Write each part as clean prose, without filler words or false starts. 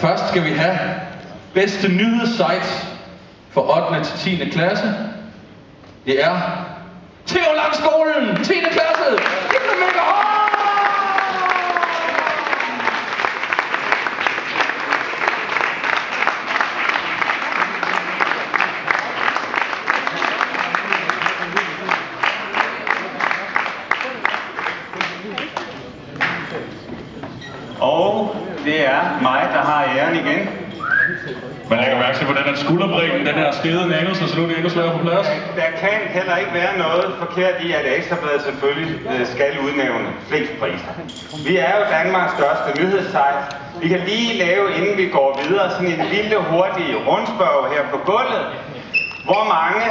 Først skal vi have bedste nyhedssite for 8. til 10. klasse. Det er Theolangskolen, 10. klasse. Giv dem mega hårdt! Og det er mig, der har æren igen. Man lægger mærke til, hvordan den skulderbrækken, den her skede nævnes, så nu er det endnu sværere på plads. Der kan heller ikke være noget forkert i, at Ekstrabladet selvfølgelig skal udnævne flest priser. Vi er jo Danmarks største nyhedssite. Vi kan lige lave, inden vi går videre, sådan en lille hurtig rundspørg her på gulvet. Hvor mange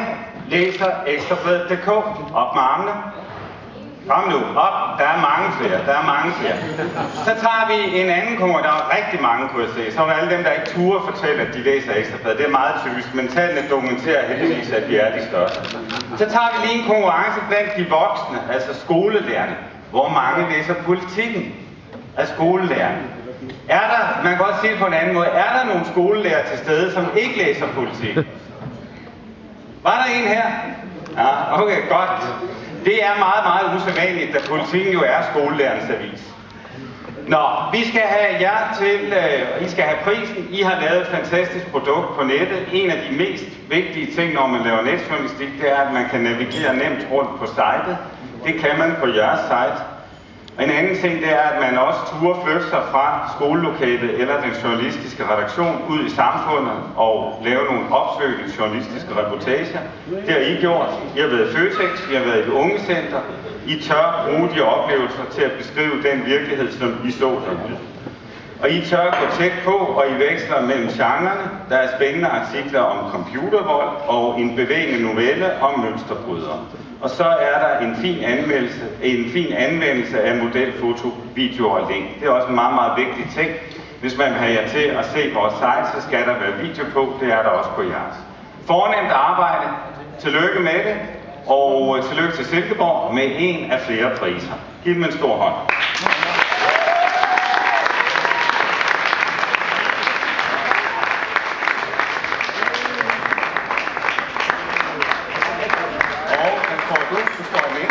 læser Ekstrabladet.dk? Op med armene. Kom nu, op. Der er mange flere, Så tager vi en anden konkurrence. Der er rigtig mange, kunne jeg se. Så er der alle dem, der ikke turde fortælle, at de læser Ekstrabladet. Det er meget typisk, men tallene dokumenterer heldigvis, at vi er de største. Så tager vi lige en konkurrence blandt de voksne, altså skolelærerne. Hvor mange læser Politikken af skolelærerne? Er der, man kan godt sige det på en anden måde, er der nogle skolelærer til stede, som ikke læser Politikken? Var der en her? Ja, okay, godt. Det er meget, meget usædvanligt, da Politikken jo er skolelærernes avis. Nå, vi skal have jer til, I skal have prisen. I har lavet et fantastisk produkt på nettet. En af de mest vigtige ting, når man laver netjournalistik, det er, at man kan navigere nemt rundt på sitet. Det kan man på jeres site. Og en anden ting, det er, at man også turde flytte sig fra skolelokalet eller den journalistiske redaktion ud i samfundet og lave nogle opsøgende journalistiske reportager. Det har I gjort. I har været i Føtex, I har været i et ungecenter. I tør bruge de oplevelser til at beskrive den virkelighed, som I så derude. Og I tør gå tæt på, og I veksler mellem genrerne. Der er spændende artikler om computervold og en bevægende novelle om mønsterbrydere. Og så er der en fin anvendelse af modelfoto, video og link. Det er også en meget, meget vigtig ting. Hvis man vil have jer til at se vores site, så skal der være video på. Det er der også på jeres. Fornemt arbejde. Tillykke med det. Og tillykke til Silkeborg med en af flere priser. Giv dem en stor hånd. Du står med.